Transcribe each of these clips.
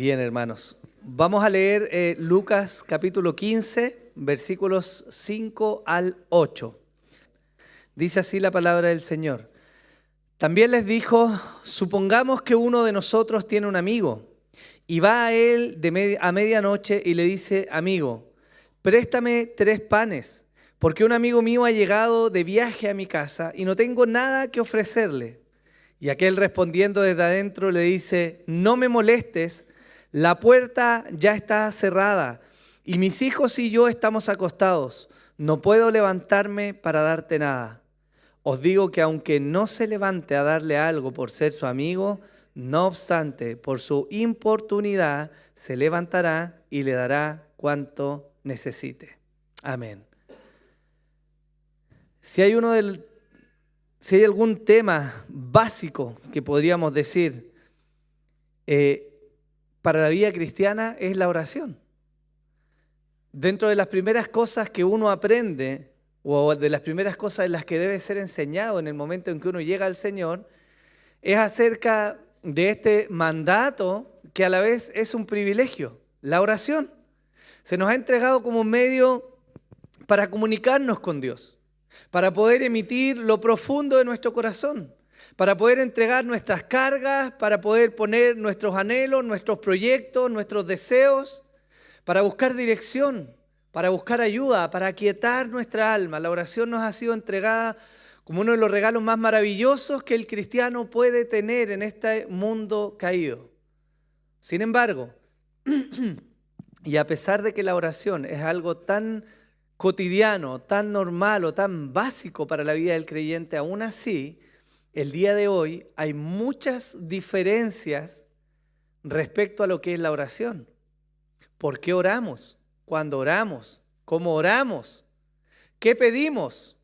Bien, hermanos. Vamos a leer Lucas capítulo 15, versículos 5 al 8. Dice así la palabra del Señor. También les dijo, supongamos que uno de nosotros tiene un amigo y va a él a medianoche y le dice, amigo, préstame 3 panes, porque un amigo mío ha llegado de viaje a mi casa y no tengo nada que ofrecerle. Y aquel respondiendo desde adentro le dice, no me molestes, la puerta ya está cerrada y mis hijos y yo estamos acostados. No puedo levantarme para darte nada. Os digo que aunque no se levante a darle algo por ser su amigo, no obstante, por su importunidad, se levantará y le dará cuanto necesite. Amén. Si hay algún tema básico que podríamos decir para la vida cristiana es la oración. Dentro de las primeras cosas que uno aprende o de las primeras cosas en las que debe ser enseñado en el momento en que uno llega al Señor es acerca de este mandato que a la vez es un privilegio, la oración. Se nos ha entregado como un medio para comunicarnos con Dios, para poder emitir lo profundo de nuestro corazón, para poder entregar nuestras cargas, para poder poner nuestros anhelos, nuestros proyectos, nuestros deseos, para buscar dirección, para buscar ayuda, para aquietar nuestra alma. La oración nos ha sido entregada como uno de los regalos más maravillosos que el cristiano puede tener en este mundo caído. Sin embargo, y a pesar de que la oración es algo tan cotidiano, tan normal o tan básico para la vida del creyente, aún así, el día de hoy hay muchas diferencias respecto a lo que es la oración. ¿Por qué oramos? ¿Cuándo oramos? ¿Cómo oramos? ¿Qué pedimos?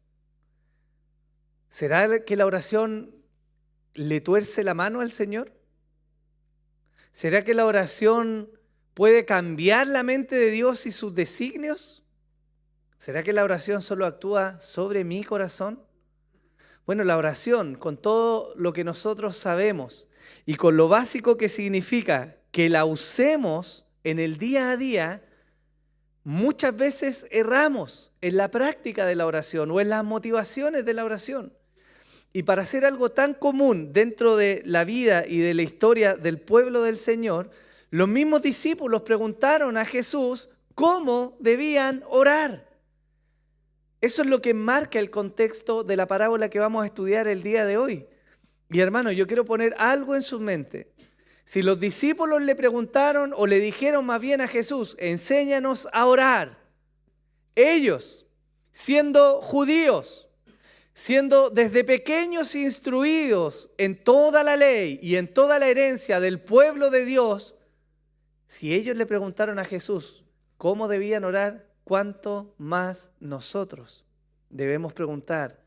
¿Será que la oración le tuerce la mano al Señor? ¿Será que la oración puede cambiar la mente de Dios y sus designios? ¿Será que la oración solo actúa sobre mi corazón? Bueno, la oración, con todo lo que nosotros sabemos y con lo básico que significa que la usemos en el día a día, muchas veces erramos en la práctica de la oración o en las motivaciones de la oración. Y para hacer algo tan común dentro de la vida y de la historia del pueblo del Señor, los mismos discípulos preguntaron a Jesús cómo debían orar. Eso es lo que marca el contexto de la parábola que vamos a estudiar el día de hoy. Y hermano, yo quiero poner algo en su mente. Si los discípulos le preguntaron o le dijeron más bien a Jesús, enséñanos a orar, ellos, siendo judíos, siendo desde pequeños instruidos en toda la ley y en toda la herencia del pueblo de Dios, si ellos le preguntaron a Jesús cómo debían orar, ¿cuánto más nosotros debemos preguntar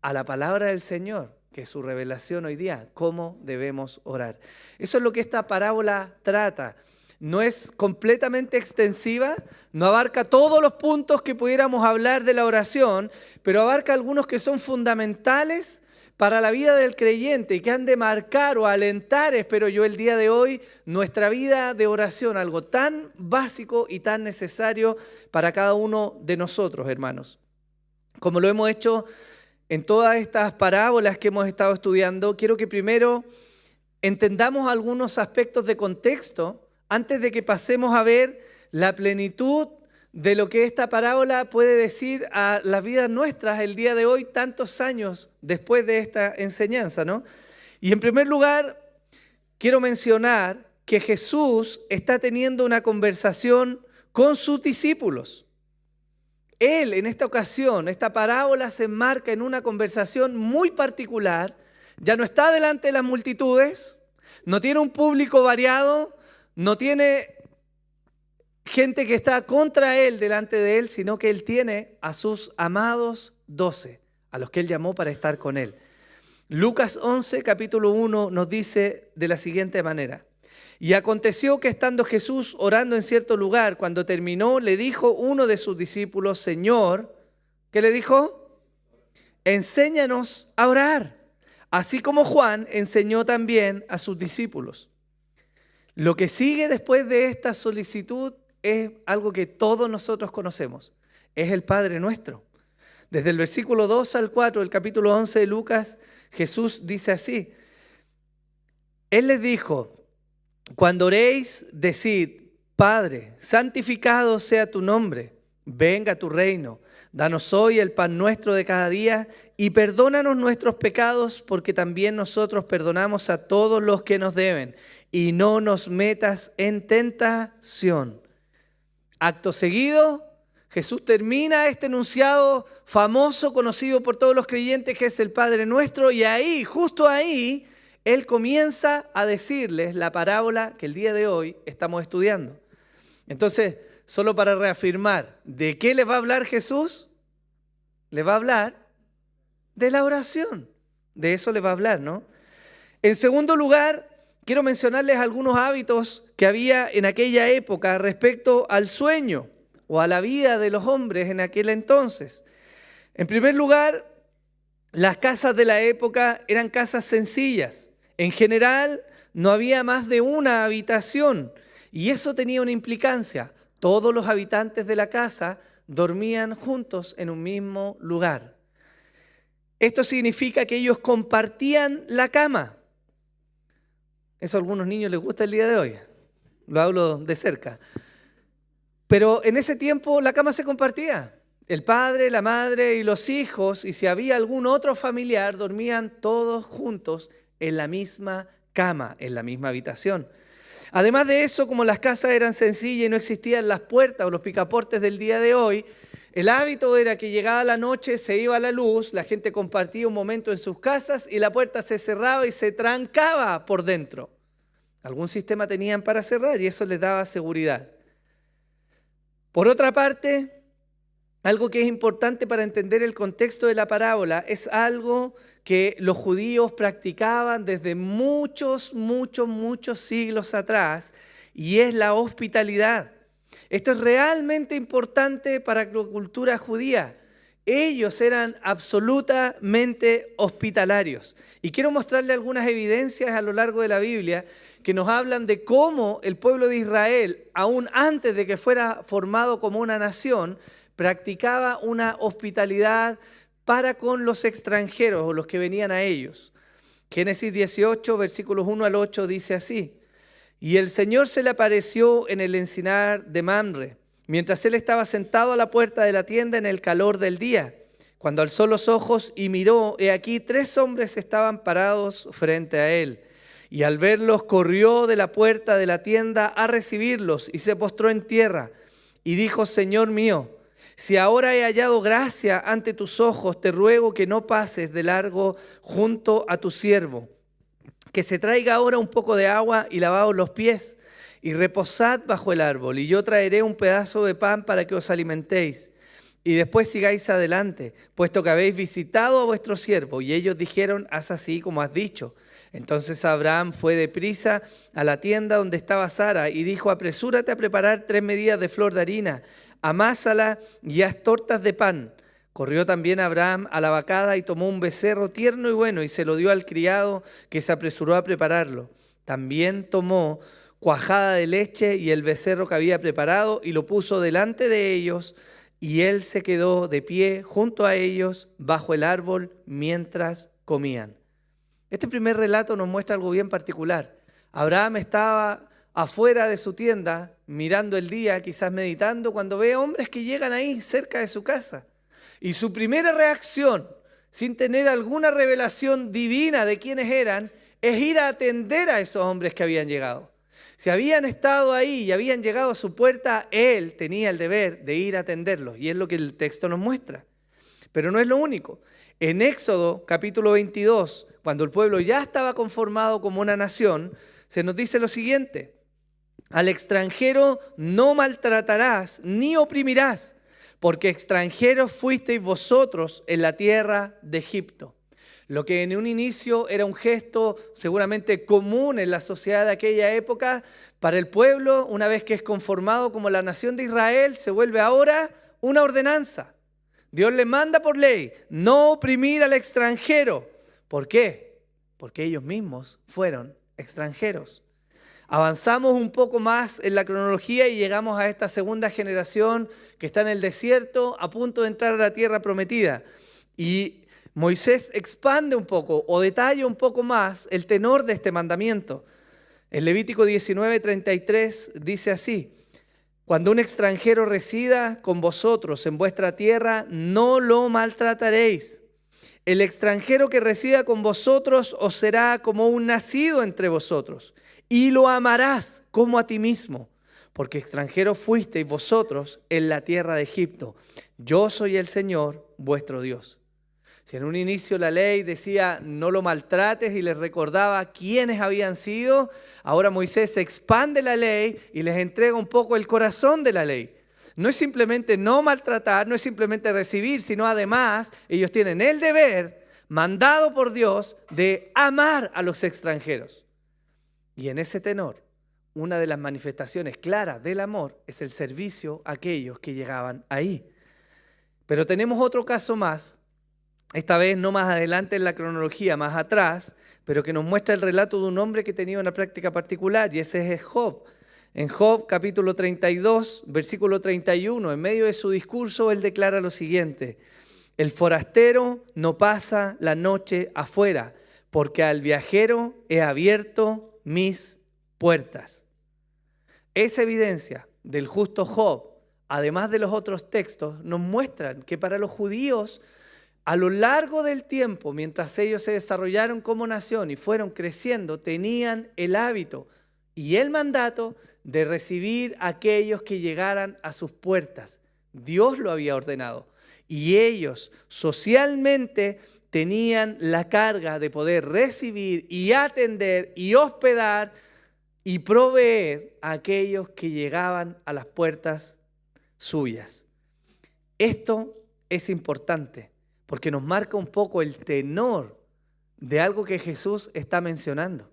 a la palabra del Señor, que es su revelación hoy día, cómo debemos orar? Eso es lo que esta parábola trata. No es completamente extensiva, no abarca todos los puntos que pudiéramos hablar de la oración, pero abarca algunos que son fundamentales para la vida del creyente y que han de marcar o alentar, espero yo, el día de hoy, nuestra vida de oración, algo tan básico y tan necesario para cada uno de nosotros, hermanos. Como lo hemos hecho en todas estas parábolas que hemos estado estudiando, quiero que primero entendamos algunos aspectos de contexto antes de que pasemos a ver la plenitud de lo que esta parábola puede decir a las vidas nuestras el día de hoy, tantos años después de esta enseñanza, ¿no? Y en primer lugar, quiero mencionar que Jesús está teniendo una conversación con sus discípulos. Él, en esta ocasión, esta parábola se enmarca en una conversación muy particular. Ya no está delante de las multitudes, no tiene un público variado, no tiene gente que está contra él delante de él, sino que él tiene a sus amados 12, a los que él llamó para estar con él. Lucas 11, capítulo 1, nos dice de la siguiente manera. Y aconteció que estando Jesús orando en cierto lugar, cuando terminó, le dijo uno de sus discípulos, Señor, ¿qué le dijo? Enséñanos a orar, así como Juan enseñó también a sus discípulos. Lo que sigue después de esta solicitud es algo que todos nosotros conocemos. Es el Padre Nuestro. Desde el versículo 2 al 4 del capítulo 11 de Lucas, Jesús dice así. Él les dijo, cuando oréis, decid, Padre, santificado sea tu nombre, venga tu reino. Danos hoy el pan nuestro de cada día y perdónanos nuestros pecados porque también nosotros perdonamos a todos los que nos deben. Y no nos metas en tentación. Acto seguido, Jesús termina este enunciado famoso, conocido por todos los creyentes, que es el Padre Nuestro. Y ahí, justo ahí, Él comienza a decirles la parábola que el día de hoy estamos estudiando. Entonces, solo para reafirmar, ¿de qué les va a hablar Jesús? Les va a hablar de la oración. De eso les va a hablar, ¿no? En segundo lugar, quiero mencionarles algunos hábitos que había en aquella época respecto al sueño o a la vida de los hombres en aquel entonces. En primer lugar, las casas de la época eran casas sencillas. En general, no había más de una habitación y eso tenía una implicancia. Todos los habitantes de la casa dormían juntos en un mismo lugar. Esto significa que ellos compartían la cama. Eso a algunos niños les gusta el día de hoy. Lo hablo de cerca. Pero en ese tiempo la cama se compartía. El padre, la madre y los hijos, y si había algún otro familiar, dormían todos juntos en la misma cama, en la misma habitación. Además de eso, como las casas eran sencillas y no existían las puertas o los picaportes del día de hoy, el hábito era que llegaba la noche, se iba la luz, la gente compartía un momento en sus casas y la puerta se cerraba y se trancaba por dentro. Algún sistema tenían para cerrar y eso les daba seguridad. Por otra parte, algo que es importante para entender el contexto de la parábola es algo que los judíos practicaban desde muchos siglos atrás y es la hospitalidad. Esto es realmente importante para la cultura judía. Ellos eran absolutamente hospitalarios. Y quiero mostrarle algunas evidencias a lo largo de la Biblia que nos hablan de cómo el pueblo de Israel, aún antes de que fuera formado como una nación, practicaba una hospitalidad para con los extranjeros o los que venían a ellos. Génesis 18, versículos 1 al 8 dice así. Y el Señor se le apareció en el encinar de Mamre, mientras él estaba sentado a la puerta de la tienda en el calor del día. Cuando alzó los ojos y miró, he aquí 3 hombres estaban parados frente a él. Y al verlos corrió de la puerta de la tienda a recibirlos y se postró en tierra. Y dijo, Señor mío, si ahora he hallado gracia ante tus ojos, te ruego que no pases de largo junto a tu siervo. Que se traiga ahora un poco de agua y lavaos los pies y reposad bajo el árbol. Y yo traeré un pedazo de pan para que os alimentéis. Y después sigáis adelante, puesto que habéis visitado a vuestro siervo. Y ellos dijeron, haz así como has dicho. Entonces Abraham fue deprisa a la tienda donde estaba Sara y dijo, apresúrate a preparar 3 medidas de flor de harina, amásala y haz tortas de pan. Corrió también Abraham a la vacada y tomó un becerro tierno y bueno y se lo dio al criado que se apresuró a prepararlo. También tomó cuajada de leche y el becerro que había preparado y lo puso delante de ellos y él se quedó de pie junto a ellos bajo el árbol mientras comían. Este primer relato nos muestra algo bien particular. Abraham estaba afuera de su tienda mirando el día, quizás meditando, cuando ve hombres que llegan ahí cerca de su casa. Y su primera reacción, sin tener alguna revelación divina de quiénes eran, es ir a atender a esos hombres que habían llegado. Si habían estado ahí y habían llegado a su puerta, él tenía el deber de ir a atenderlos. Y es lo que el texto nos muestra. Pero no es lo único. En Éxodo capítulo 22, cuando el pueblo ya estaba conformado como una nación, se nos dice lo siguiente. Al extranjero no maltratarás ni oprimirás, porque extranjeros fuisteis vosotros en la tierra de Egipto. Lo que en un inicio era un gesto seguramente común en la sociedad de aquella época, para el pueblo, una vez que es conformado como la nación de Israel, se vuelve ahora una ordenanza. Dios le manda por ley no oprimir al extranjero. ¿Por qué? Porque ellos mismos fueron extranjeros. Avanzamos un poco más en la cronología y llegamos a esta segunda generación que está en el desierto a punto de entrar a la tierra prometida. Y Moisés expande un poco o detalla un poco más el tenor de este mandamiento. En Levítico 19:33 dice así: cuando un extranjero resida con vosotros en vuestra tierra, no lo maltrataréis. El extranjero que resida con vosotros os será como un nacido entre vosotros, y lo amarás como a ti mismo, porque extranjeros fuisteis vosotros en la tierra de Egipto. Yo soy el Señor, vuestro Dios. Si en un inicio la ley decía no lo maltrates y les recordaba quiénes habían sido, ahora Moisés expande la ley y les entrega un poco el corazón de la ley. No es simplemente no maltratar, no es simplemente recibir, sino además ellos tienen el deber, mandado por Dios, de amar a los extranjeros. Y en ese tenor, una de las manifestaciones claras del amor es el servicio a aquellos que llegaban ahí. Pero tenemos otro caso más, esta vez no más adelante en la cronología, más atrás, pero que nos muestra el relato de un hombre que tenía una práctica particular, y ese es Job. En Job capítulo 32, versículo 31, en medio de su discurso, él declara lo siguiente: el forastero no pasa la noche afuera, porque al viajero he abierto mis puertas. Esa evidencia del justo Job, además de los otros textos, nos muestran que para los judíos, a lo largo del tiempo, mientras ellos se desarrollaron como nación y fueron creciendo, tenían el hábito y el mandato de recibir a aquellos que llegaran a sus puertas. Dios lo había ordenado y ellos socialmente tenían la carga de poder recibir y atender y hospedar y proveer a aquellos que llegaban a las puertas suyas. Esto es importante porque nos marca un poco el tenor de algo que Jesús está mencionando.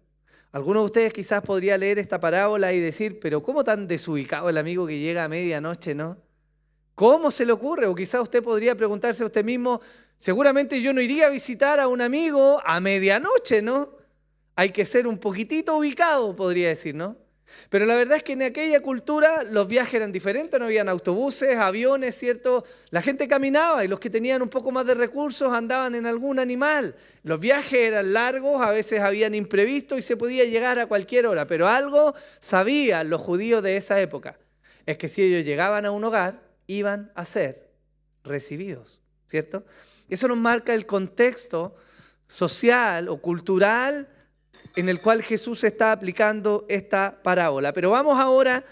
Algunos de ustedes quizás podría leer esta parábola y decir, pero ¿cómo tan desubicado el amigo que llega a medianoche, no? ¿Cómo se le ocurre? O quizás usted podría preguntarse a usted mismo, seguramente yo no iría a visitar a un amigo a medianoche, ¿no? Hay que ser un poquitito ubicado, podría decir, ¿no? Pero la verdad es que en aquella cultura los viajes eran diferentes, no habían autobuses, aviones, ¿cierto? La gente caminaba y los que tenían un poco más de recursos andaban en algún animal. Los viajes eran largos, a veces habían imprevistos y se podía llegar a cualquier hora. Pero algo sabían los judíos de esa época, es que si ellos llegaban a un hogar, iban a ser recibidos, ¿cierto? Eso nos marca el contexto social o cultural en el cual Jesús está aplicando esta parábola. Pero vamos ahora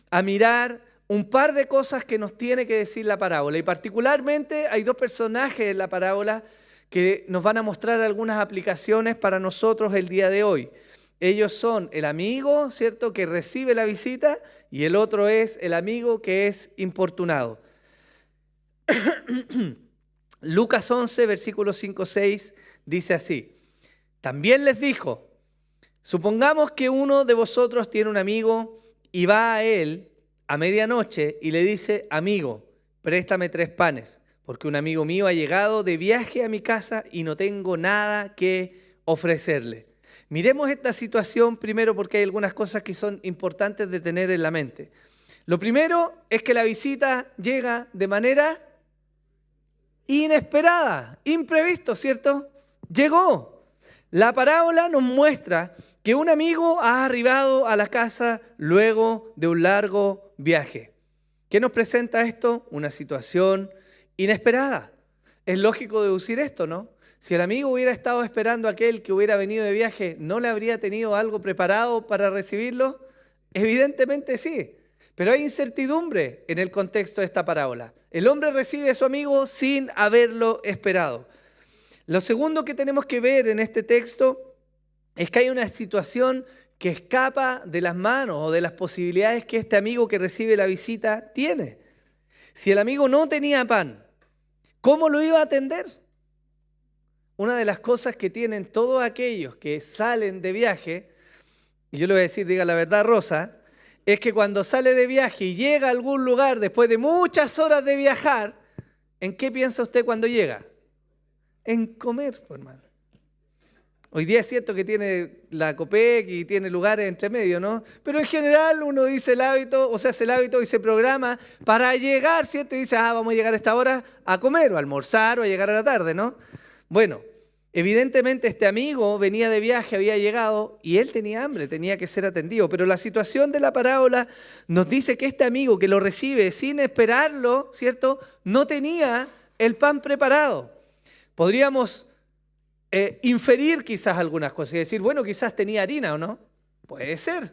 a mirar un par de cosas que nos tiene que decir la parábola. Y particularmente hay dos personajes en la parábola que nos van a mostrar algunas aplicaciones para nosotros el día de hoy. Ellos son el amigo, ¿cierto?, que recibe la visita, y el otro es el amigo que es importunado. Lucas 11, versículos 5-6, dice así: también les dijo, supongamos que uno de vosotros tiene un amigo y va a él a medianoche y le dice, amigo, préstame 3 panes, porque un amigo mío ha llegado de viaje a mi casa y no tengo nada que ofrecerle. Miremos esta situación primero porque hay algunas cosas que son importantes de tener en la mente. Lo primero es que la visita llega de manera inesperada, imprevisto, ¿cierto? Llegó. La parábola nos muestra que un amigo ha arribado a la casa luego de un largo viaje. ¿Qué nos presenta esto? Una situación inesperada. Es lógico deducir esto, ¿no? Si el amigo hubiera estado esperando a aquel que hubiera venido de viaje, ¿no le habría tenido algo preparado para recibirlo? Evidentemente sí, pero hay incertidumbre en el contexto de esta parábola. El hombre recibe a su amigo sin haberlo esperado. Lo segundo que tenemos que ver en este texto es que hay una situación que escapa de las manos o de las posibilidades que este amigo que recibe la visita tiene. Si el amigo no tenía pan, ¿cómo lo iba a atender? Una de las cosas que tienen todos aquellos que salen de viaje, y yo le voy a decir, diga la verdad, Rosa, es que cuando sale de viaje y llega a algún lugar después de muchas horas de viajar, ¿en qué piensa usted cuando llega? En comer, pues, hermano. Hoy día es cierto que tiene la COPEC y tiene lugares entre medio, ¿no? Pero en general uno dice el hábito, o sea, hace el hábito y se programa para llegar, ¿cierto? Y dice, vamos a llegar a esta hora a comer o a almorzar o a llegar a la tarde, ¿no? Bueno, evidentemente este amigo venía de viaje, había llegado y él tenía hambre, tenía que ser atendido. Pero la situación de la parábola nos dice que este amigo que lo recibe sin esperarlo, ¿cierto? No tenía el pan preparado. Podríamos inferir quizás algunas cosas y decir, bueno, quizás tenía harina o no. Puede ser.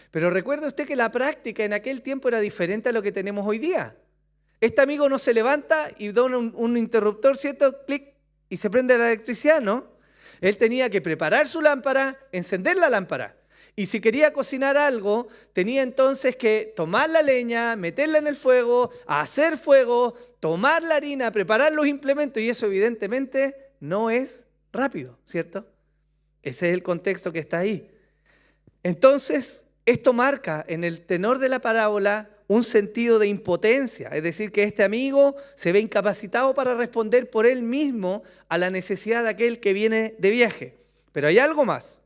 Pero recuerde usted que la práctica en aquel tiempo era diferente a lo que tenemos hoy día. Este amigo no se levanta y da un interruptor, ¿cierto? Clic, y se prende la electricidad, ¿no? Él tenía que preparar su lámpara, encender la lámpara. Y si quería cocinar algo, tenía entonces que tomar la leña, meterla en el fuego, hacer fuego, tomar la harina, preparar los implementos. Y eso evidentemente no es rápido, ¿cierto? Ese es el contexto que está ahí. Entonces, esto marca en el tenor de la parábola un sentido de impotencia, es decir, que este amigo se ve incapacitado para responder por él mismo a la necesidad de aquel que viene de viaje. Pero hay algo más.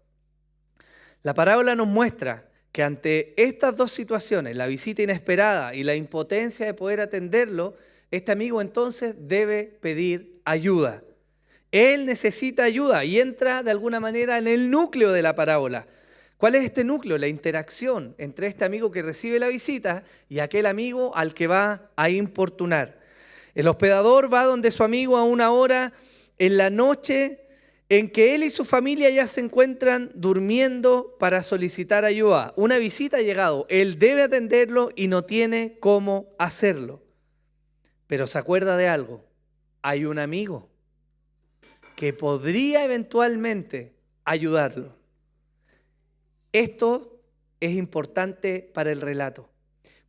La parábola nos muestra que ante estas dos situaciones, la visita inesperada y la impotencia de poder atenderlo, este amigo entonces debe pedir ayuda. Él necesita ayuda y entra de alguna manera en el núcleo de la parábola. ¿Cuál es este núcleo? La interacción entre este amigo que recibe la visita y aquel amigo al que va a importunar. El hospedador va donde su amigo a una hora en la noche en que él y su familia ya se encuentran durmiendo para solicitar ayuda. Una visita ha llegado, él debe atenderlo y no tiene cómo hacerlo. Pero se acuerda de algo, hay un amigo que podría eventualmente ayudarlo. Esto es importante para el relato,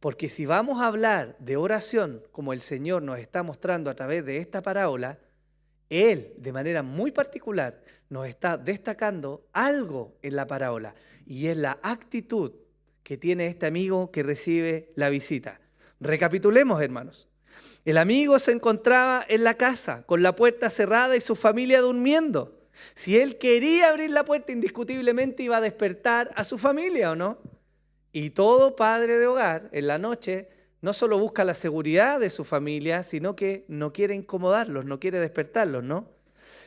porque si vamos a hablar de oración, como el Señor nos está mostrando a través de esta parábola, Él, de manera muy particular, nos está destacando algo en la parábola, y es la actitud que tiene este amigo que recibe la visita. Recapitulemos, hermanos. El amigo se encontraba en la casa, con la puerta cerrada y su familia durmiendo. Si él quería abrir la puerta, indiscutiblemente iba a despertar a su familia, ¿o no? Y todo padre de hogar, en la noche, no solo busca la seguridad de su familia, sino que no quiere incomodarlos, no quiere despertarlos, ¿no?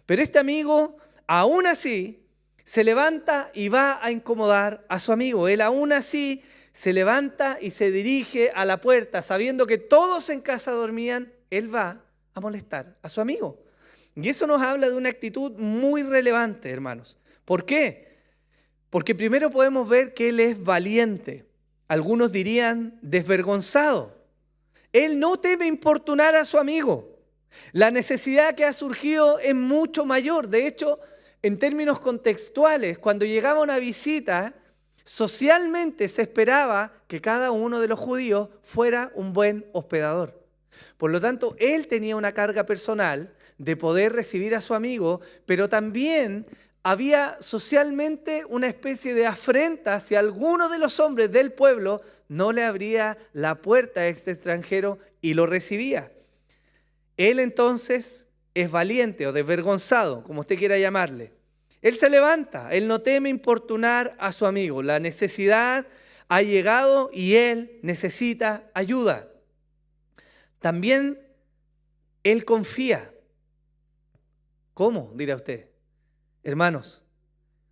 Pero este amigo, aún así, se levanta y va a incomodar a su amigo. Él aún así se levanta y se dirige a la puerta, sabiendo que todos en casa dormían, él va a molestar a su amigo. Y eso nos habla de una actitud muy relevante, hermanos. ¿Por qué? Porque primero podemos ver que él es valiente. Algunos dirían desvergonzado. Él no teme importunar a su amigo. La necesidad que ha surgido es mucho mayor. De hecho, en términos contextuales, cuando llegaba una visita, socialmente se esperaba que cada uno de los judíos fuera un buen hospedador. Por lo tanto, él tenía una carga personal de poder recibir a su amigo, pero también había socialmente una especie de afrenta si alguno de los hombres del pueblo no le abría la puerta a este extranjero y lo recibía. Él entonces es valiente o desvergonzado, como usted quiera llamarle. Él se levanta, él no teme importunar a su amigo. La necesidad ha llegado y él necesita ayuda. También él confía. ¿Cómo? Dirá usted. Hermanos,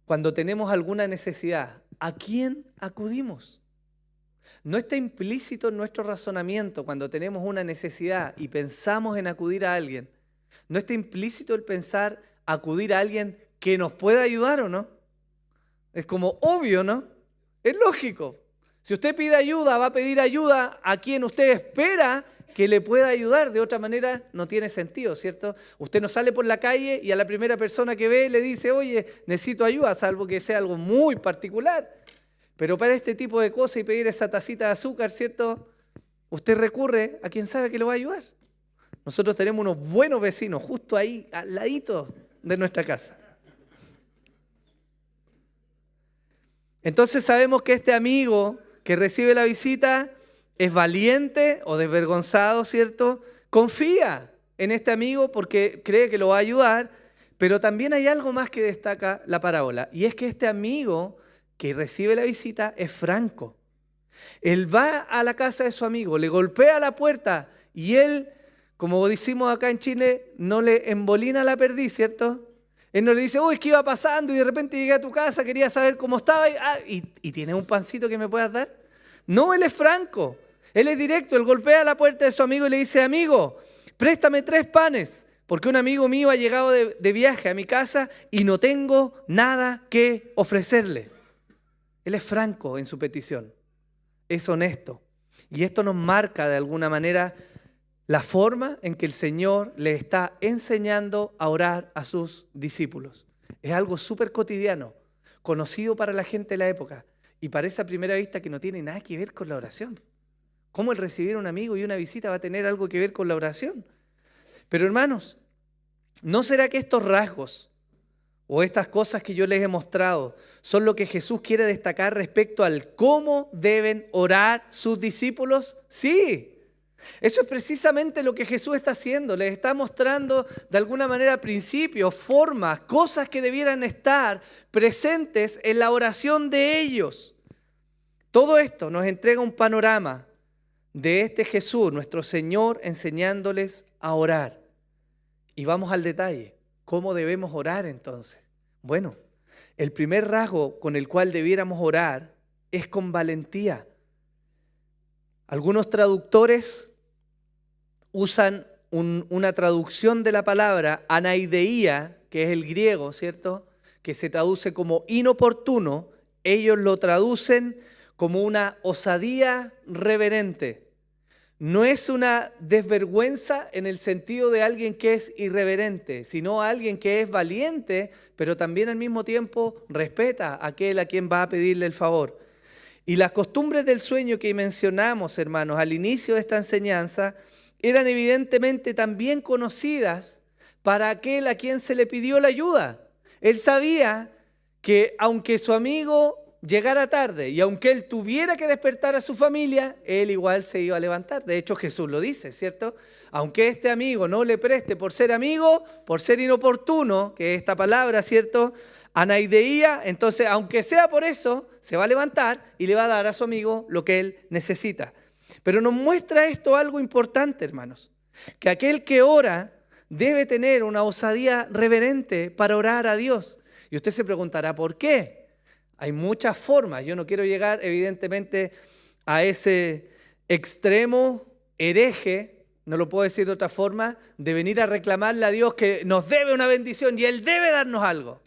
cuando tenemos alguna necesidad, ¿a quién acudimos? No está implícito en nuestro razonamiento cuando tenemos una necesidad y pensamos en acudir a alguien. No está implícito el pensar acudir a alguien que nos pueda ayudar o no. Es como obvio, ¿no? Es lógico. Si usted pide ayuda, va a pedir ayuda a quien usted espera que le pueda ayudar. De otra manera no tiene sentido, ¿cierto? Usted no sale por la calle y a la primera persona que ve le dice, oye, necesito ayuda, salvo que sea algo muy particular. Pero para este tipo de cosas y pedir esa tacita de azúcar, ¿cierto? Usted recurre a quien sabe que lo va a ayudar. Nosotros tenemos unos buenos vecinos justo ahí, al ladito de nuestra casa. Entonces sabemos que este amigo que recibe la visita es valiente o desvergonzado, ¿cierto? Confía en este amigo porque cree que lo va a ayudar, Pero también hay algo más que destaca la parábola, y es que este amigo que recibe la visita es franco. Él va a la casa de su amigo, le golpea la puerta y él, como decimos acá en Chile, no le embolina la perdiz, ¿cierto? Él no le dice, uy, ¿qué iba pasando? Y de repente llegué a tu casa, quería saber cómo estaba y ¿tienes un pancito que me puedas dar? No, él es franco, él es directo, él golpea la puerta de su amigo y le dice, amigo, préstame 3 panes, porque un amigo mío ha llegado de viaje a mi casa y no tengo nada que ofrecerle. Él es franco en su petición. Es honesto. Y esto nos marca de alguna manera la forma en que el Señor le está enseñando a orar a sus discípulos. Es algo súper cotidiano, conocido para la gente de la época y parece a primera vista que no tiene nada que ver con la oración. ¿Cómo el recibir a un amigo y una visita va a tener algo que ver con la oración? Pero hermanos, ¿no será que estos rasgos o estas cosas que yo les he mostrado son lo que Jesús quiere destacar respecto al cómo deben orar sus discípulos? Sí, eso es precisamente lo que Jesús está haciendo. Les está mostrando de alguna manera principios, formas, cosas que debieran estar presentes en la oración de ellos. Todo esto nos entrega un panorama de este Jesús, nuestro Señor, enseñándoles a orar. Y vamos al detalle. ¿Cómo debemos orar entonces? Bueno, el primer rasgo con el cual debiéramos orar es con valentía. Algunos traductores usan una traducción de la palabra anaideía, que es el griego, ¿cierto? Que se traduce como inoportuno. Ellos lo traducen como una osadía reverente. No es una desvergüenza en el sentido de alguien que es irreverente, sino alguien que es valiente, pero también al mismo tiempo respeta a aquel a quien va a pedirle el favor. Y las costumbres del sueño que mencionamos, hermanos, al inicio de esta enseñanza, eran evidentemente también conocidas para aquel a quien se le pidió la ayuda. Él sabía que aunque su amigo llegara tarde y aunque él tuviera que despertar a su familia, él igual se iba a levantar. De hecho, Jesús lo dice, ¿cierto? Aunque este amigo no le preste por ser amigo, por ser inoportuno, que es esta palabra, ¿cierto? Anaideía, entonces aunque sea por eso, se va a levantar y le va a dar a su amigo lo que él necesita. Pero nos muestra esto algo importante, hermanos, que aquel que ora debe tener una osadía reverente para orar a Dios. Y usted se preguntará, ¿por qué? Hay muchas formas. Yo no quiero llegar, evidentemente, a ese extremo hereje, no lo puedo decir de otra forma, de venir a reclamarle a Dios que nos debe una bendición y Él debe darnos algo.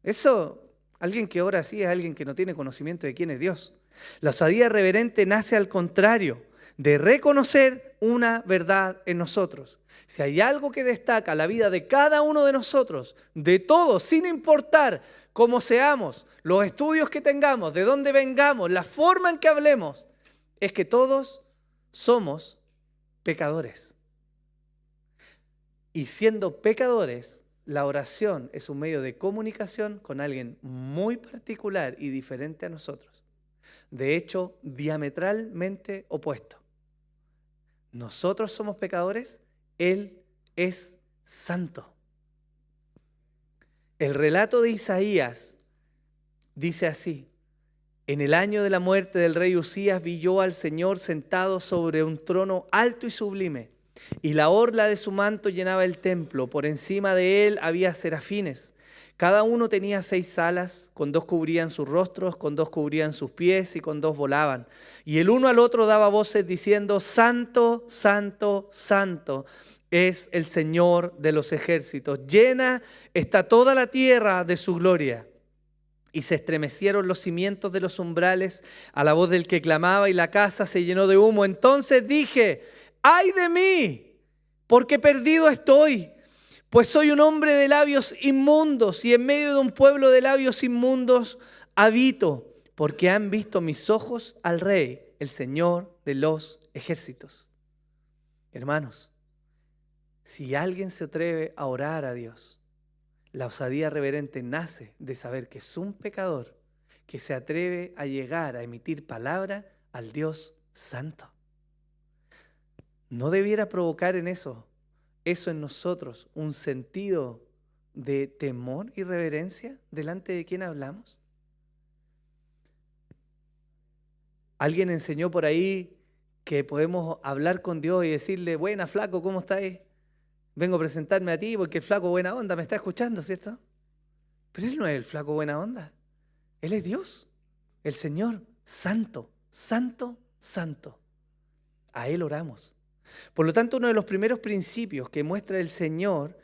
Eso, alguien que ora así es alguien que no tiene conocimiento de quién es Dios. La osadía reverente nace al contrario, de reconocer una verdad en nosotros. Si hay algo que destaca la vida de cada uno de nosotros, de todos, sin importar cómo seamos, los estudios que tengamos, de dónde vengamos, la forma en que hablemos, es que todos somos pecadores. Y siendo pecadores, la oración es un medio de comunicación con alguien muy particular y diferente a nosotros. De hecho, diametralmente opuesto. Nosotros somos pecadores, Él es santo. El relato de Isaías dice así: en el año de la muerte del rey Usías vi yo al Señor sentado sobre un trono alto y sublime, y la orla de su manto llenaba el templo. Por encima de él había serafines. Cada uno tenía 6 alas, con 2 cubrían sus rostros, con 2 cubrían sus pies y con 2 volaban. Y el uno al otro daba voces diciendo: Santo, Santo, Santo es el Señor de los ejércitos. Llena está toda la tierra de su gloria. Y se estremecieron los cimientos de los umbrales a la voz del que clamaba, y la casa se llenó de humo. Entonces dije: ¡ay de mí! Porque perdido estoy, pues soy un hombre de labios inmundos, y en medio de un pueblo de labios inmundos habito, porque han visto mis ojos al Rey, el Señor de los ejércitos. Hermanos, si alguien se atreve a orar a Dios, la osadía reverente nace de saber que es un pecador que se atreve a llegar a emitir palabra al Dios santo. ¿No debiera provocar en eso en nosotros un sentido de temor y reverencia delante de quien hablamos? Alguien enseñó por ahí que podemos hablar con Dios y decirle: buena, flaco, ¿cómo estás? Vengo a presentarme a ti porque el flaco buena onda me está escuchando, ¿cierto? Pero Él no es el flaco buena onda. Él es Dios, el Señor, santo, santo, santo. A Él oramos. Por lo tanto, uno de los primeros principios que muestra el Señor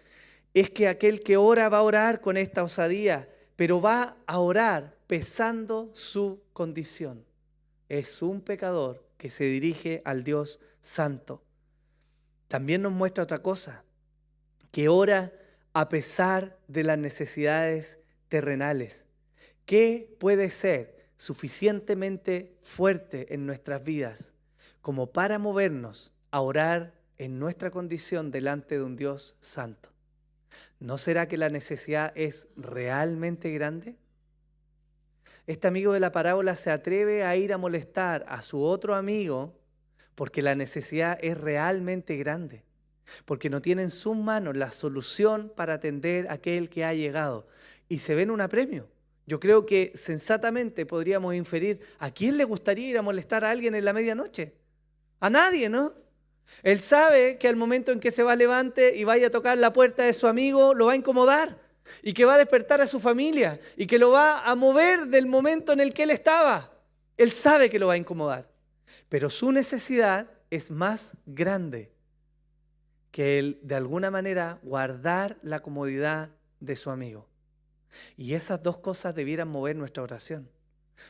es que aquel que ora va a orar con esta osadía, pero va a orar pesando su condición. Es un pecador que se dirige al Dios santo. También nos muestra otra cosa, que ora a pesar de las necesidades terrenales. ¿Qué puede ser suficientemente fuerte en nuestras vidas como para movernos a orar en nuestra condición delante de un Dios santo? ¿No será que la necesidad es realmente grande? Este amigo de la parábola se atreve a ir a molestar a su otro amigo porque la necesidad es realmente grande, porque no tiene en sus manos la solución para atender a aquel que ha llegado y se ven un apremio. Yo creo que sensatamente podríamos inferir: ¿a quién le gustaría ir a molestar a alguien en la medianoche? A nadie, ¿no? Él sabe que al momento en que se va levante y vaya a tocar la puerta de su amigo, lo va a incomodar y que va a despertar a su familia y que lo va a mover del momento en el que él estaba. Él sabe que lo va a incomodar, pero su necesidad es más grande que el, de alguna manera, guardar la comodidad de su amigo. Y esas dos cosas debieran mover nuestra oración.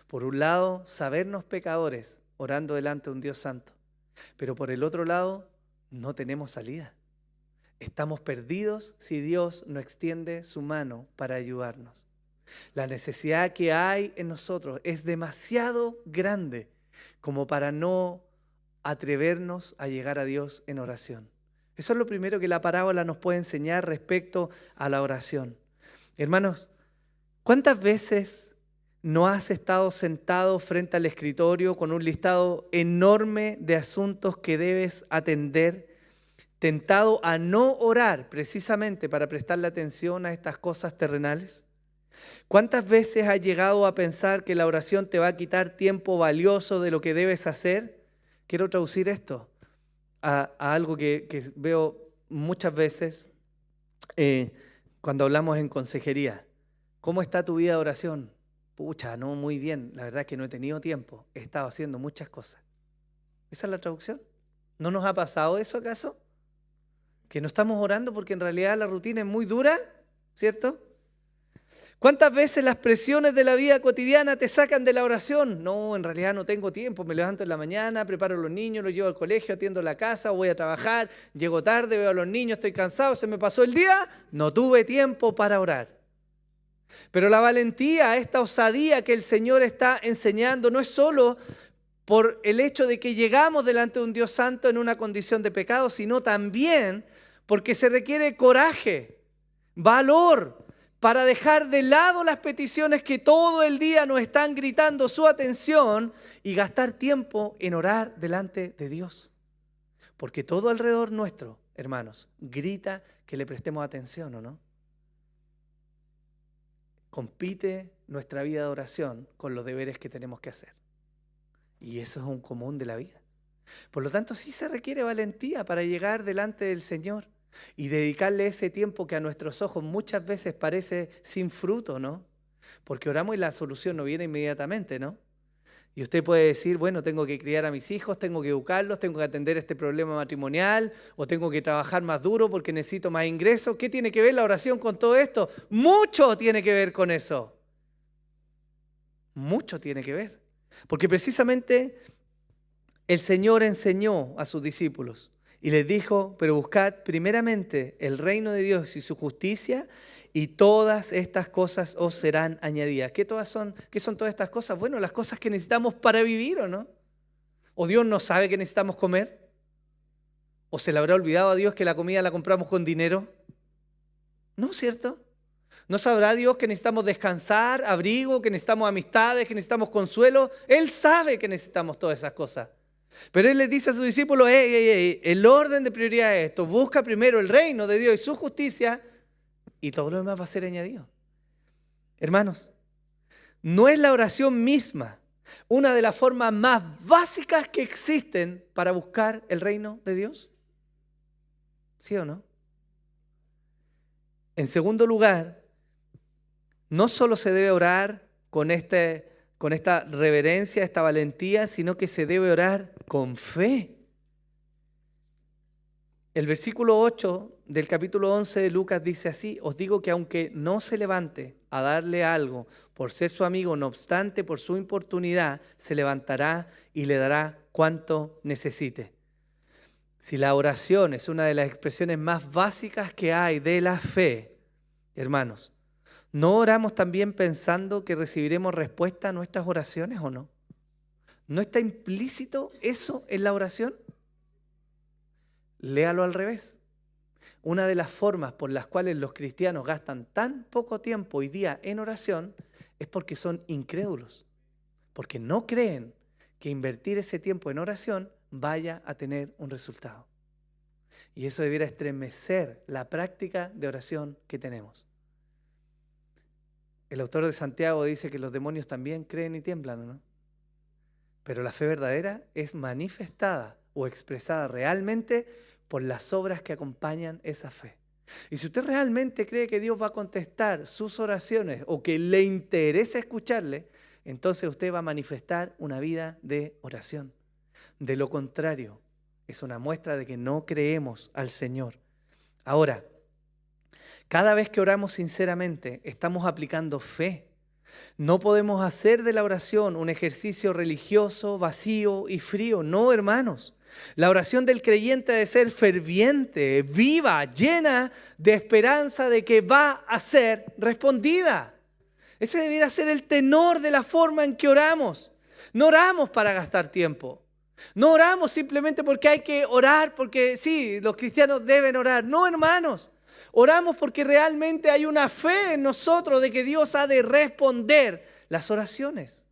Por un lado, sabernos pecadores orando delante de un Dios santo, pero por el otro lado, no tenemos salida. Estamos perdidos si Dios no extiende su mano para ayudarnos. La necesidad que hay en nosotros es demasiado grande como para no atrevernos a llegar a Dios en oración. Eso es lo primero que la parábola nos puede enseñar respecto a la oración. Hermanos, ¿cuántas veces no has estado sentado frente al escritorio con un listado enorme de asuntos que debes atender, tentado a no orar precisamente para prestarle atención a estas cosas terrenales? ¿Cuántas veces has llegado a pensar que la oración te va a quitar tiempo valioso de lo que debes hacer? Quiero traducir esto a algo que veo muchas veces cuando hablamos en consejería. ¿Cómo está tu vida de oración? Pucha, no, muy bien. La verdad es que no he tenido tiempo. He estado haciendo muchas cosas. ¿Esa es la traducción? ¿No nos ha pasado eso acaso? Que no estamos orando porque en realidad la rutina es muy dura, ¿cierto? ¿Cuántas veces las presiones de la vida cotidiana te sacan de la oración? No, en realidad no tengo tiempo, me levanto en la mañana, preparo a los niños, los llevo al colegio, atiendo la casa, voy a trabajar, llego tarde, veo a los niños, estoy cansado, se me pasó el día, no tuve tiempo para orar. Pero la valentía, esta osadía que el Señor está enseñando, no es solo por el hecho de que llegamos delante de un Dios santo en una condición de pecado, sino también porque se requiere coraje, valor, para dejar de lado las peticiones que todo el día nos están gritando su atención y gastar tiempo en orar delante de Dios. Porque todo alrededor nuestro, hermanos, grita que le prestemos atención, ¿o no? Compite nuestra vida de oración con los deberes que tenemos que hacer. Y eso es un común de la vida. Por lo tanto, sí se requiere valentía para llegar delante del Señor y dedicarle ese tiempo que a nuestros ojos muchas veces parece sin fruto, ¿no? Porque oramos y la solución no viene inmediatamente, ¿no? Y usted puede decir, bueno, tengo que criar a mis hijos, tengo que educarlos, tengo que atender este problema matrimonial, o tengo que trabajar más duro porque necesito más ingresos. ¿Qué tiene que ver la oración con todo esto? Mucho tiene que ver con eso. Mucho tiene que ver. Porque precisamente el Señor enseñó a sus discípulos y les dijo, pero buscad primeramente el reino de Dios y su justicia y todas estas cosas os serán añadidas. ¿Qué son todas estas cosas? Bueno, las cosas que necesitamos para vivir, ¿o no? ¿O Dios no sabe que necesitamos comer? ¿O se le habrá olvidado a Dios que la comida la compramos con dinero? No, ¿cierto? ¿No sabrá Dios que necesitamos descansar, abrigo, que necesitamos amistades, que necesitamos consuelo? Él sabe que necesitamos todas esas cosas. Pero Él les dice a sus discípulos, el orden de prioridad es esto, busca primero el reino de Dios y su justicia y todo lo demás va a ser añadido. Hermanos, ¿no es la oración misma una de las formas más básicas que existen para buscar el reino de Dios? ¿Sí o no? En segundo lugar, no solo se debe orar con esta reverencia, esta valentía, sino que se debe orar con fe. El versículo 8 del capítulo 11 de Lucas dice así: os digo que aunque no se levante a darle algo por ser su amigo, no obstante por su importunidad, se levantará y le dará cuanto necesite. Si la oración es una de las expresiones más básicas que hay de la fe, hermanos, ¿no oramos también pensando que recibiremos respuesta a nuestras oraciones o no? ¿No está implícito eso en la oración? Léalo al revés. Una de las formas por las cuales los cristianos gastan tan poco tiempo hoy día en oración es porque son incrédulos, porque no creen que invertir ese tiempo en oración vaya a tener un resultado. Y eso debiera estremecer la práctica de oración que tenemos. El autor de Santiago dice que los demonios también creen y tiemblan, ¿no? Pero la fe verdadera es manifestada o expresada realmente por las obras que acompañan esa fe. Y si usted realmente cree que Dios va a contestar sus oraciones o que le interesa escucharle, entonces usted va a manifestar una vida de oración. De lo contrario, es una muestra de que no creemos al Señor. Ahora, cada vez que oramos sinceramente, estamos aplicando fe. No podemos hacer de la oración un ejercicio religioso, vacío y frío. No, hermanos. La oración del creyente debe ser ferviente, viva, llena de esperanza de que va a ser respondida. Ese debiera ser el tenor de la forma en que oramos. No oramos para gastar tiempo. No oramos simplemente porque hay que orar, porque sí, los cristianos deben orar. No, hermanos. Oramos porque realmente hay una fe en nosotros de que Dios ha de responder las oraciones.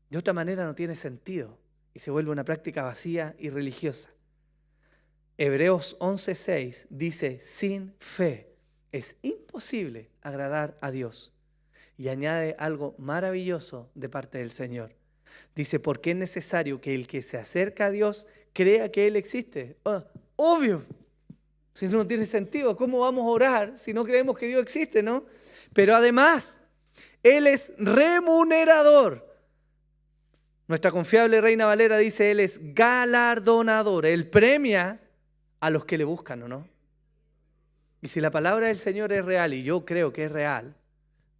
De otra manera no tiene sentido y se vuelve una práctica vacía y religiosa. Hebreos 11:6 dice: sin fe es imposible agradar a Dios. Y añade algo maravilloso de parte del Señor. Dice: porque es necesario que el que se acerca a Dios crea que Él existe. Obvio. Si no tiene sentido, ¿cómo vamos a orar si no creemos que Dios existe, no? Pero además, Él es remunerador. Nuestra confiable Reina Valera dice: Él es galardonador. Él premia a los que le buscan, ¿o no? Y si la palabra del Señor es real, y yo creo que es real,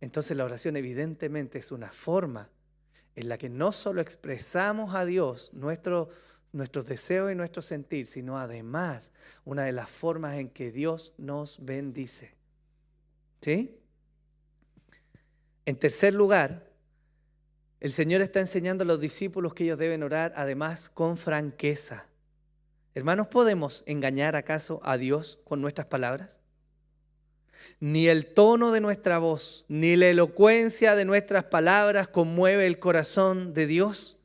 entonces la oración evidentemente es una forma en la que no solo expresamos a Dios nuestros deseos y nuestro sentir, sino además una de las formas en que Dios nos bendice. ¿Sí? En tercer lugar, el Señor está enseñando a los discípulos que ellos deben orar además con franqueza. Hermanos, ¿podemos engañar acaso a Dios con nuestras palabras? Ni el tono de nuestra voz, ni la elocuencia de nuestras palabras conmueve el corazón de Dios.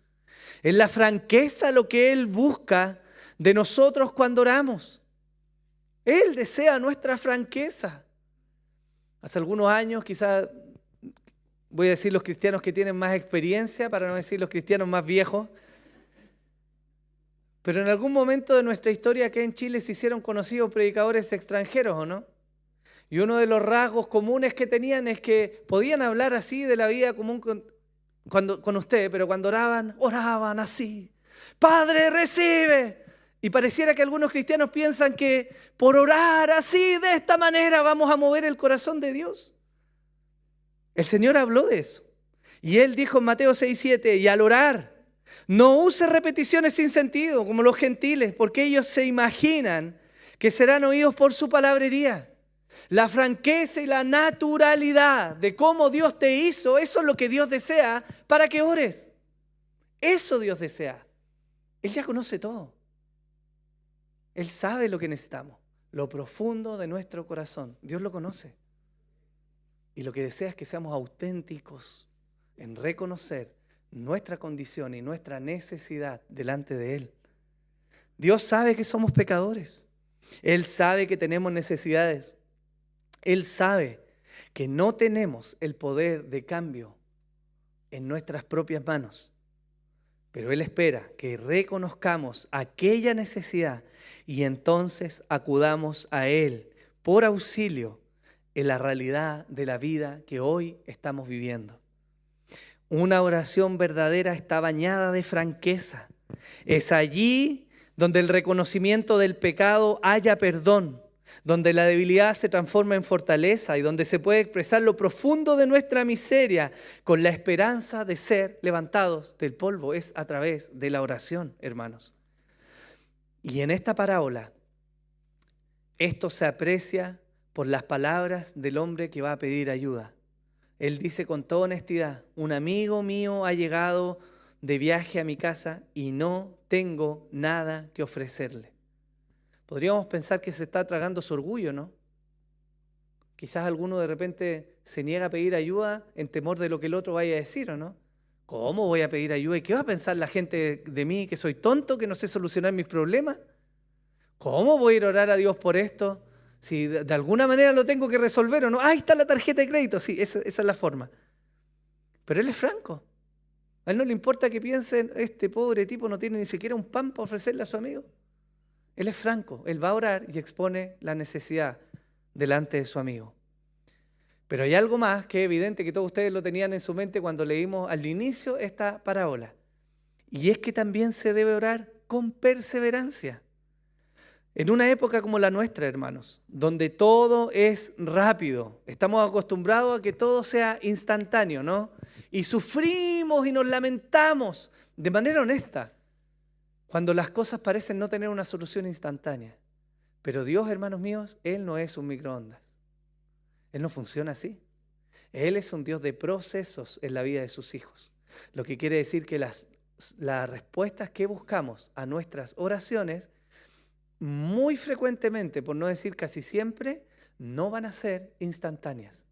Es la franqueza lo que Él busca de nosotros cuando oramos. Él desea nuestra franqueza. Hace algunos años, quizás voy a decir los cristianos que tienen más experiencia, para no decir los cristianos más viejos, pero en algún momento de nuestra historia aquí en Chile se hicieron conocidos predicadores extranjeros, ¿o no? Y uno de los rasgos comunes que tenían es que podían hablar así de la vida común con usted, pero cuando oraban así: Padre, recibe. Y pareciera que algunos cristianos piensan que por orar así, de esta manera, vamos a mover el corazón de Dios. El Señor habló de eso. Y Él dijo en Mateo 6:7, y al orar, no use repeticiones sin sentido, como los gentiles, porque ellos se imaginan que serán oídos por su palabrería. La franqueza y la naturalidad de cómo Dios te hizo, eso es lo que Dios desea para que ores. Eso Dios desea. Él ya conoce todo. Él sabe lo que necesitamos, lo profundo de nuestro corazón. Dios lo conoce. Y lo que desea es que seamos auténticos en reconocer nuestra condición y nuestra necesidad delante de Él. Dios sabe que somos pecadores. Él sabe que tenemos necesidades. Él sabe que no tenemos el poder de cambio en nuestras propias manos, pero Él espera que reconozcamos aquella necesidad y entonces acudamos a Él por auxilio en la realidad de la vida que hoy estamos viviendo. Una oración verdadera está bañada de franqueza. Es allí donde el reconocimiento del pecado haya perdón, donde la debilidad se transforma en fortaleza y donde se puede expresar lo profundo de nuestra miseria con la esperanza de ser levantados del polvo. Es a través de la oración, hermanos. Y en esta parábola, esto se aprecia por las palabras del hombre que va a pedir ayuda. Él dice con toda honestidad: un amigo mío ha llegado de viaje a mi casa y no tengo nada que ofrecerle. Podríamos pensar que se está tragando su orgullo, ¿no? Quizás alguno de repente se niega a pedir ayuda en temor de lo que el otro vaya a decir, ¿o no? ¿Cómo voy a pedir ayuda? ¿Y qué va a pensar la gente de mí? ¿Que soy tonto? ¿Que no sé solucionar mis problemas? ¿Cómo voy a ir a orar a Dios por esto? Si de alguna manera lo tengo que resolver o no. Ahí está la tarjeta de crédito. Sí, esa es la forma. Pero Él es franco. A Él no le importa que piensen: este pobre tipo no tiene ni siquiera un pan para ofrecerle a su amigo. Él es franco. Él va a orar y expone la necesidad delante de su amigo. Pero hay algo más que es evidente, que todos ustedes lo tenían en su mente cuando leímos al inicio esta parábola. Y es que también se debe orar con perseverancia. En una época como la nuestra, hermanos, donde todo es rápido, estamos acostumbrados a que todo sea instantáneo, ¿no? Y sufrimos y nos lamentamos de manera honesta cuando las cosas parecen no tener una solución instantánea. Pero Dios, hermanos míos, Él no es un microondas. Él no funciona así. Él es un Dios de procesos en la vida de sus hijos. Lo que quiere decir que las respuestas que buscamos a nuestras oraciones, muy frecuentemente, por no decir casi siempre, no van a ser instantáneas.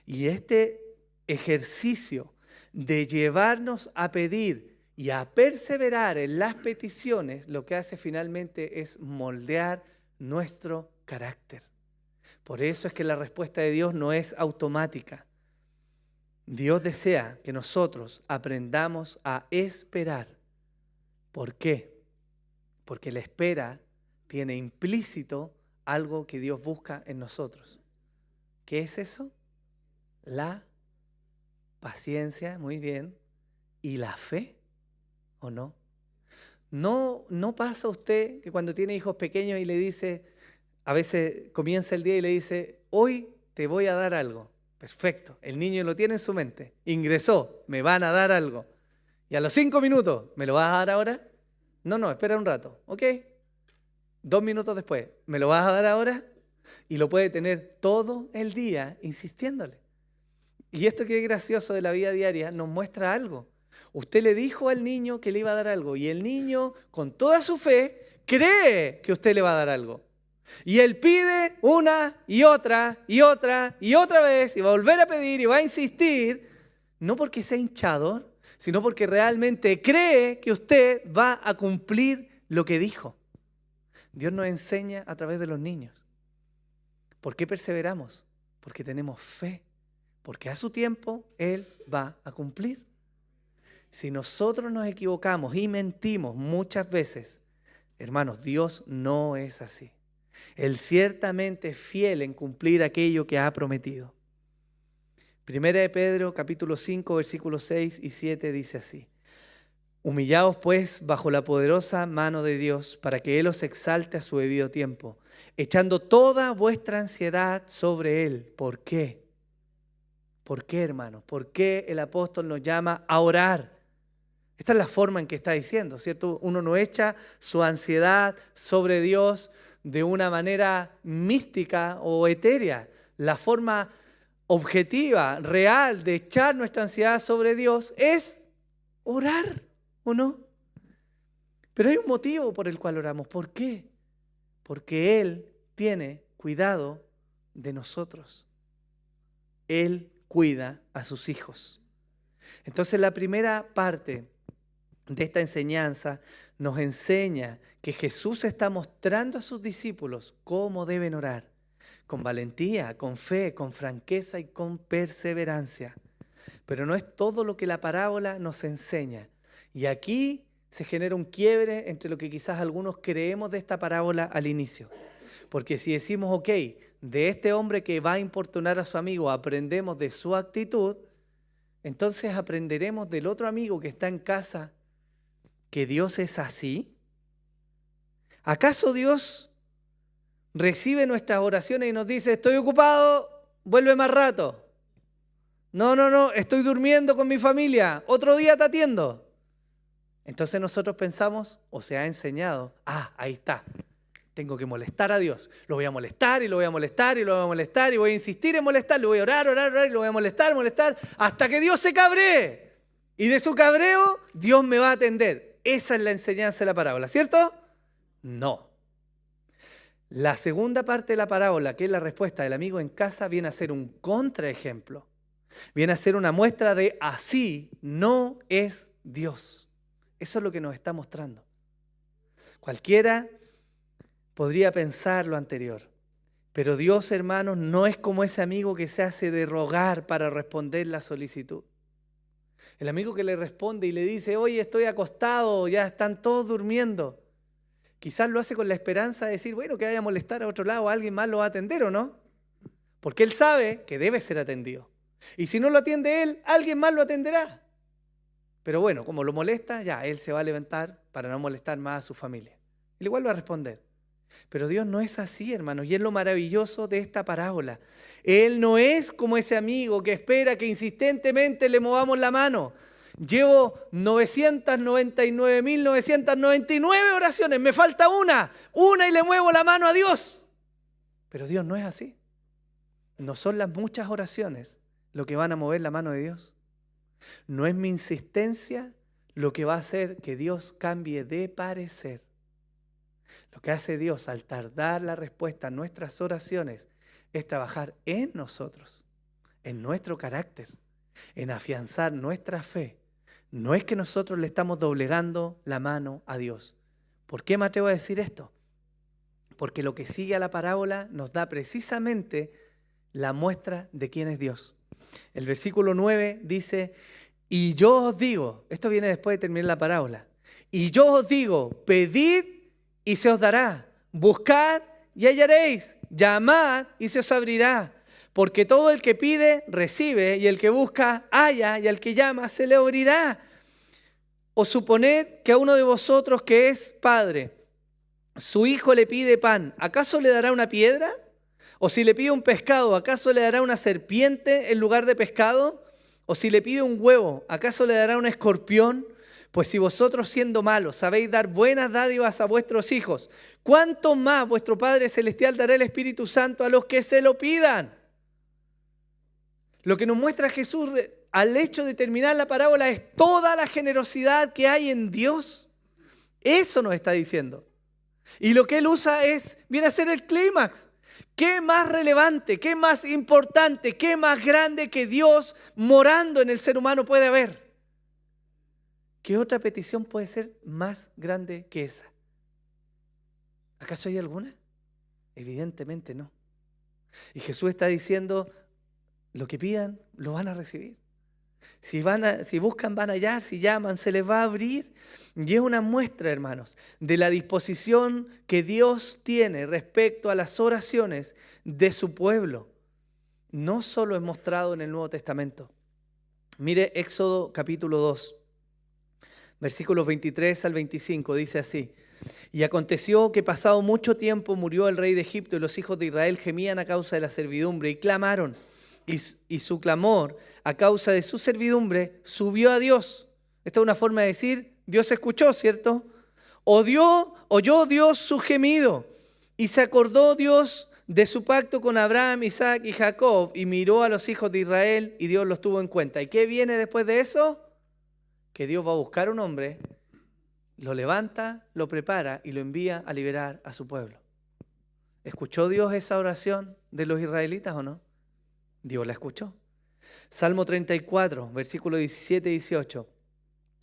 Y este ejercicio de llevarnos a pedir y a perseverar en las peticiones, lo que hace finalmente es moldear nuestro carácter. Por eso es que la respuesta de Dios no es automática. Dios desea que nosotros aprendamos a esperar. ¿Por qué? Porque la espera tiene implícito algo que Dios busca en nosotros. ¿Qué es eso? La paciencia, muy bien, y la fe, ¿o no? No pasa usted que cuando tiene hijos pequeños y le dice, a veces comienza el día y le dice: hoy te voy a dar algo. Perfecto, el niño lo tiene en su mente, ingresó, me van a dar algo. Y a los 5 minutos, ¿me lo vas a dar ahora? No, espera un rato, ¿ok? 2 minutos después, ¿me lo vas a dar ahora? Y lo puede tener todo el día insistiéndole. Y esto que es gracioso de la vida diaria nos muestra algo. Usted le dijo al niño que le iba a dar algo y el niño, con toda su fe, cree que usted le va a dar algo. Y él pide una y otra y otra y otra vez y va a volver a pedir y va a insistir, no porque sea hinchador, sino porque realmente cree que usted va a cumplir lo que dijo. Dios nos enseña a través de los niños. ¿Por qué perseveramos? Porque tenemos fe. Porque a su tiempo Él va a cumplir. Si nosotros nos equivocamos y mentimos muchas veces, hermanos, Dios no es así. Él ciertamente es fiel en cumplir aquello que ha prometido. Primera de Pedro, capítulo 5, versículos 6 y 7 dice así: humillaos pues bajo la poderosa mano de Dios, para que Él os exalte a su debido tiempo, echando toda vuestra ansiedad sobre Él. ¿Por qué? ¿Por qué, hermanos? ¿Por qué el apóstol nos llama a orar? Esta es la forma en que está diciendo, ¿cierto? Uno no echa su ansiedad sobre Dios de una manera mística o etérea. La forma objetiva, real de echar nuestra ansiedad sobre Dios es orar, ¿o no? Pero hay un motivo por el cual oramos. ¿Por qué? Porque Él tiene cuidado de nosotros. Él cuida a sus hijos. Entonces la primera parte de esta enseñanza nos enseña que Jesús está mostrando a sus discípulos cómo deben orar. con valentía, con fe, con franqueza y con perseverancia. Pero no es todo lo que la parábola nos enseña. Y aquí se genera un quiebre entre lo que quizás algunos creemos de esta parábola al inicio. Porque si decimos, ok, de este hombre que va a importunar a su amigo, aprendemos de su actitud, entonces aprenderemos del otro amigo que está en casa que Dios es así. ¿Acaso Dios recibe nuestras oraciones y nos dice, estoy ocupado, vuelve más rato? No, estoy durmiendo con mi familia, otro día te atiendo. Entonces nosotros pensamos, o se ha enseñado, ahí está, tengo que molestar a Dios. Lo voy a molestar y lo voy a molestar y lo voy a molestar y voy a insistir en molestar, le voy a orar y lo voy a molestar, hasta que Dios se cabree. Y de su cabreo, Dios me va a atender. Esa es la enseñanza de la parábola, ¿cierto? No. La segunda parte de la parábola, que es la respuesta del amigo en casa, viene a ser un contraejemplo. Viene a ser una muestra de así no es Dios. Eso es lo que nos está mostrando. Cualquiera podría pensar lo anterior, pero Dios, hermanos, no es como ese amigo que se hace de rogar para responder la solicitud. El amigo que le responde y le dice, oye, estoy acostado, ya están todos durmiendo. Quizás lo hace con la esperanza de decir, bueno, que vaya a molestar a otro lado, alguien más lo va a atender, ¿o no? Porque él sabe que debe ser atendido. Y si no lo atiende él, alguien más lo atenderá. Pero bueno, como lo molesta, ya él se va a levantar para no molestar más a su familia. Él igual va a responder. Pero Dios no es así, hermanos, y es lo maravilloso de esta parábola. Él no es como ese amigo que espera que insistentemente le movamos la mano. Llevo 999.999 oraciones, me falta una y le muevo la mano a Dios. Pero Dios no es así. No son las muchas oraciones lo que van a mover la mano de Dios. No es mi insistencia lo que va a hacer que Dios cambie de parecer. Lo que hace Dios al tardar la respuesta a nuestras oraciones es trabajar en nosotros, en nuestro carácter, en afianzar nuestra fe. No es que nosotros le estamos doblegando la mano a Dios. ¿Por qué me atrevo a decir esto? Porque lo que sigue a la parábola nos da precisamente la muestra de quién es Dios. El versículo 9 dice, y yo os digo, esto viene después de terminar la parábola, y yo os digo, pedid y se os dará, buscad y hallaréis, llamad y se os abrirá, porque todo el que pide, recibe, y el que busca, halla, y al que llama, se le abrirá. O suponed que a uno de vosotros que es padre, su hijo le pide pan, ¿acaso le dará una piedra? O si le pide un pescado, ¿acaso le dará una serpiente en lugar de pescado? O si le pide un huevo, ¿acaso le dará un escorpión? Pues si vosotros siendo malos sabéis dar buenas dádivas a vuestros hijos, ¿cuánto más vuestro Padre Celestial dará el Espíritu Santo a los que se lo pidan? Lo que nos muestra Jesús al hecho de terminar la parábola es toda la generosidad que hay en Dios. Eso nos está diciendo. Y lo que Él usa viene a ser el clímax. ¿Qué más relevante, qué más importante, qué más grande que Dios morando en el ser humano puede haber? ¿Qué otra petición puede ser más grande que esa? ¿Acaso hay alguna? Evidentemente no. Y Jesús está diciendo, lo que pidan, lo van a recibir. Si buscan, van a hallar, si llaman, se les va a abrir. Y es una muestra, hermanos, de la disposición que Dios tiene respecto a las oraciones de su pueblo. No solo es mostrado en el Nuevo Testamento. Mire Éxodo capítulo 2, versículos 23 al 25, dice así. Y aconteció que pasado mucho tiempo murió el rey de Egipto y los hijos de Israel gemían a causa de la servidumbre y clamaron. Y su clamor a causa de su servidumbre subió a Dios. Esta es una forma de decir, Dios escuchó, ¿cierto? Oyó Dios su gemido y se acordó Dios de su pacto con Abraham, Isaac y Jacob y miró a los hijos de Israel y Dios los tuvo en cuenta. ¿Y qué viene después de eso? Que Dios va a buscar un hombre, lo levanta, lo prepara y lo envía a liberar a su pueblo. ¿Escuchó Dios esa oración de los israelitas o no? Dios la escuchó. Salmo 34, versículos 17 y 18.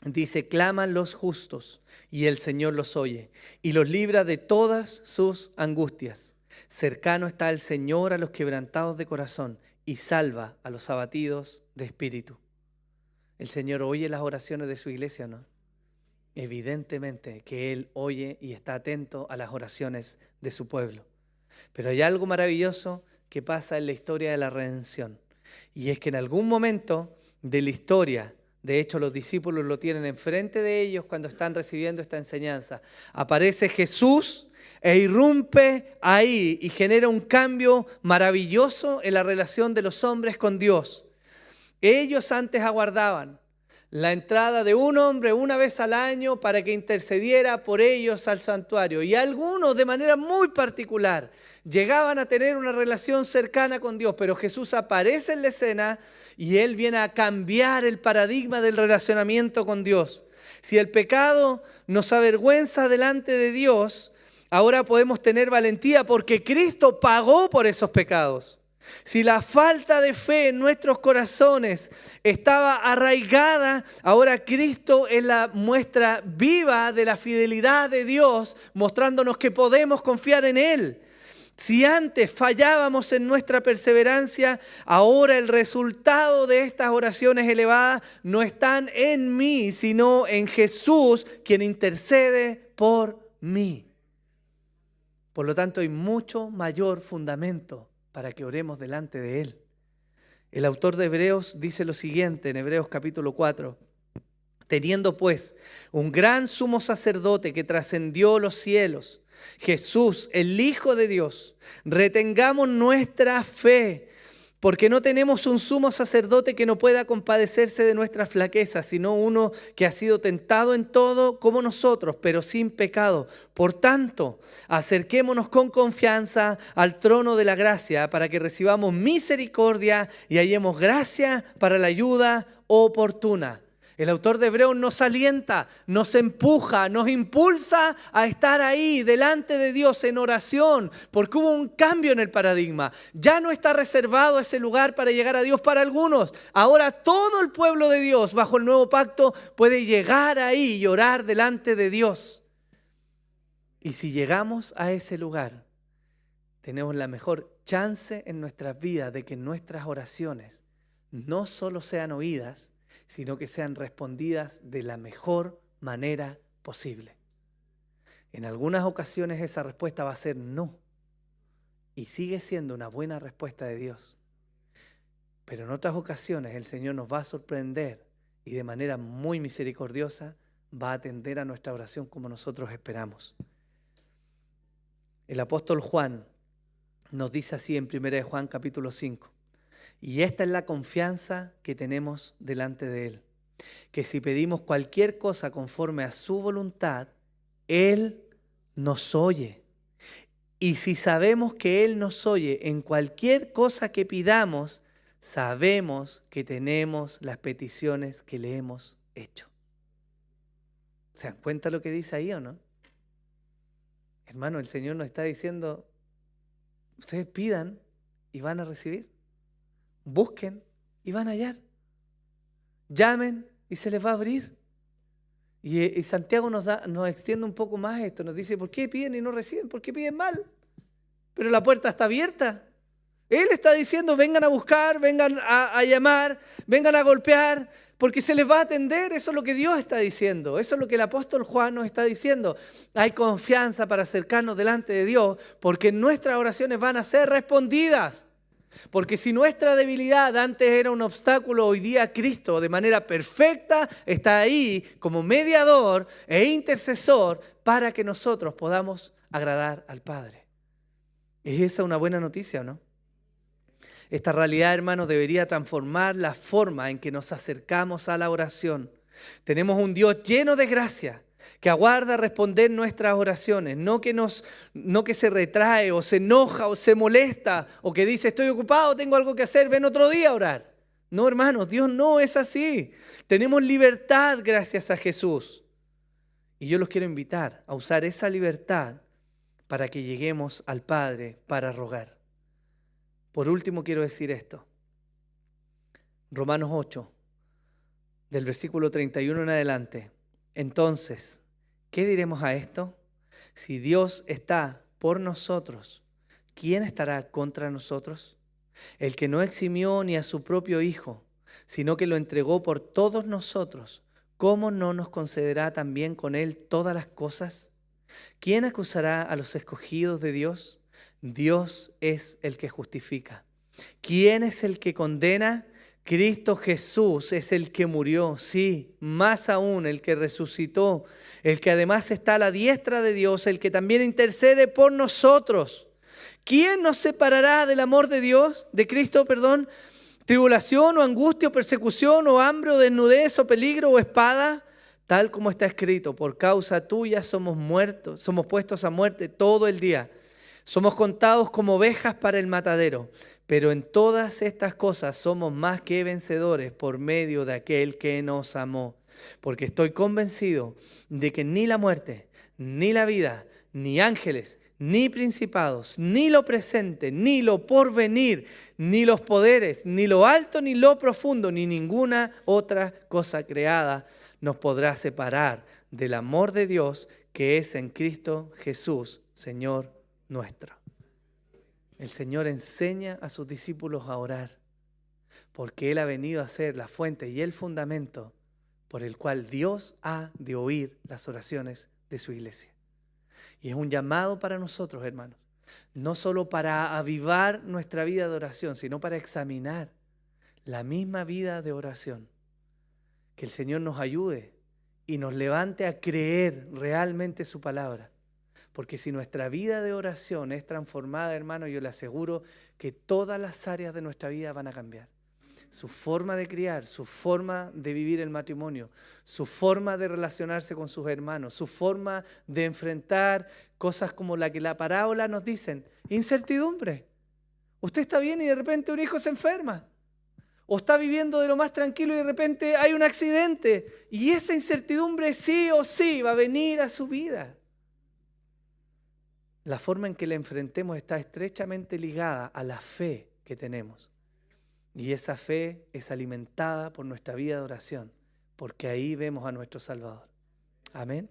Dice, claman los justos y el Señor los oye y los libra de todas sus angustias. Cercano está el Señor a los quebrantados de corazón y salva a los abatidos de espíritu. ¿El Señor oye las oraciones de su iglesia o no? Evidentemente que Él oye y está atento a las oraciones de su pueblo. Pero hay algo maravilloso que pasa en la historia de la redención. Y es que en algún momento de la historia, de hecho los discípulos lo tienen enfrente de ellos cuando están recibiendo esta enseñanza, aparece Jesús e irrumpe ahí y genera un cambio maravilloso en la relación de los hombres con Dios. Ellos antes aguardaban la entrada de un hombre una vez al año para que intercediera por ellos al santuario. Y algunos de manera muy particular llegaban a tener una relación cercana con Dios. Pero Jesús aparece en la escena y Él viene a cambiar el paradigma del relacionamiento con Dios. Si el pecado nos avergüenza delante de Dios, ahora podemos tener valentía porque Cristo pagó por esos pecados. Si la falta de fe en nuestros corazones estaba arraigada, ahora Cristo es la muestra viva de la fidelidad de Dios, mostrándonos que podemos confiar en Él. Si antes fallábamos en nuestra perseverancia, ahora el resultado de estas oraciones elevadas no están en mí, sino en Jesús, quien intercede por mí. Por lo tanto, hay mucho mayor fundamento para que oremos delante de Él. El autor de Hebreos dice lo siguiente en Hebreos capítulo 4. Teniendo pues un gran sumo sacerdote que trascendió los cielos, Jesús, el Hijo de Dios, retengamos nuestra fe, porque no tenemos un sumo sacerdote que no pueda compadecerse de nuestras flaquezas, sino uno que ha sido tentado en todo como nosotros, pero sin pecado. Por tanto, acerquémonos con confianza al trono de la gracia para que recibamos misericordia y hallemos gracia para la ayuda oportuna. El autor de Hebreos nos alienta, nos empuja, nos impulsa a estar ahí delante de Dios en oración, porque hubo un cambio en el paradigma. Ya no está reservado ese lugar para llegar a Dios para algunos. Ahora todo el pueblo de Dios bajo el nuevo pacto puede llegar ahí y orar delante de Dios. Y si llegamos a ese lugar, tenemos la mejor chance en nuestras vidas de que nuestras oraciones no solo sean oídas, sino que sean respondidas de la mejor manera posible. En algunas ocasiones esa respuesta va a ser no, y sigue siendo una buena respuesta de Dios. Pero en otras ocasiones el Señor nos va a sorprender y de manera muy misericordiosa va a atender a nuestra oración como nosotros esperamos. El apóstol Juan nos dice así en 1 Juan capítulo 5. Y esta es la confianza que tenemos delante de Él, que si pedimos cualquier cosa conforme a su voluntad, Él nos oye. Y si sabemos que Él nos oye en cualquier cosa que pidamos, sabemos que tenemos las peticiones que le hemos hecho. ¿Se dan cuenta lo que dice ahí o no? Hermano, el Señor nos está diciendo, ustedes pidan y van a recibir. Busquen y van a hallar. Llamen y se les va a abrir. Y Santiago nos extiende un poco más esto. Nos dice, ¿por qué piden y no reciben? ¿Por qué piden mal? Pero la puerta está abierta. Él está diciendo, vengan a buscar, vengan a llamar, vengan a golpear, porque se les va a atender. Eso es lo que Dios está diciendo. Eso es lo que el apóstol Juan nos está diciendo. Hay confianza para acercarnos delante de Dios, porque nuestras oraciones van a ser respondidas. Porque si nuestra debilidad antes era un obstáculo, hoy día Cristo de manera perfecta está ahí como mediador e intercesor para que nosotros podamos agradar al Padre. ¿Es esa una buena noticia o no? Esta realidad, hermanos, debería transformar la forma en que nos acercamos a la oración. Tenemos un Dios lleno de gracia, que aguarda responder nuestras oraciones, no que se retrae o se enoja o se molesta o que dice estoy ocupado, tengo algo que hacer, ven otro día a orar. No, hermanos, Dios no es así. Tenemos libertad gracias a Jesús. Y yo los quiero invitar a usar esa libertad para que lleguemos al Padre para rogar. Por último quiero decir esto. Romanos 8, del versículo 31 en adelante. Entonces, ¿qué diremos a esto? Si Dios está por nosotros, ¿quién estará contra nosotros? El que no eximió ni a su propio Hijo, sino que lo entregó por todos nosotros, ¿cómo no nos concederá también con Él todas las cosas? ¿Quién acusará a los escogidos de Dios? Dios es el que justifica. ¿Quién es el que condena? Cristo Jesús es el que murió, sí, más aún el que resucitó, el que además está a la diestra de Dios, el que también intercede por nosotros. ¿Quién nos separará del amor de Dios, de Cristo, perdón? ¿Tribulación o angustia o persecución o hambre o desnudez o peligro o espada? Tal como está escrito, por causa tuya somos muertos, somos puestos a muerte todo el día. Somos contados como ovejas para el matadero. Pero en todas estas cosas somos más que vencedores por medio de aquel que nos amó. Porque estoy convencido de que ni la muerte, ni la vida, ni ángeles, ni principados, ni lo presente, ni lo porvenir, ni los poderes, ni lo alto, ni lo profundo, ni ninguna otra cosa creada nos podrá separar del amor de Dios que es en Cristo Jesús, Señor nuestro. El Señor enseña a sus discípulos a orar, porque Él ha venido a ser la fuente y el fundamento por el cual Dios ha de oír las oraciones de su iglesia. Y es un llamado para nosotros, hermanos, no solo para avivar nuestra vida de oración, sino para examinar la misma vida de oración. Que el Señor nos ayude y nos levante a creer realmente su palabra. Porque si nuestra vida de oración es transformada, hermano, yo le aseguro que todas las áreas de nuestra vida van a cambiar. Su forma de criar, su forma de vivir el matrimonio, su forma de relacionarse con sus hermanos, su forma de enfrentar cosas como la que la parábola nos dicen. Incertidumbre. Usted está bien y de repente un hijo se enferma. O está viviendo de lo más tranquilo y de repente hay un accidente. Y esa incertidumbre sí o sí va a venir a su vida. La forma en que la enfrentemos está estrechamente ligada a la fe que tenemos. Y esa fe es alimentada por nuestra vida de oración, porque ahí vemos a nuestro Salvador. Amén.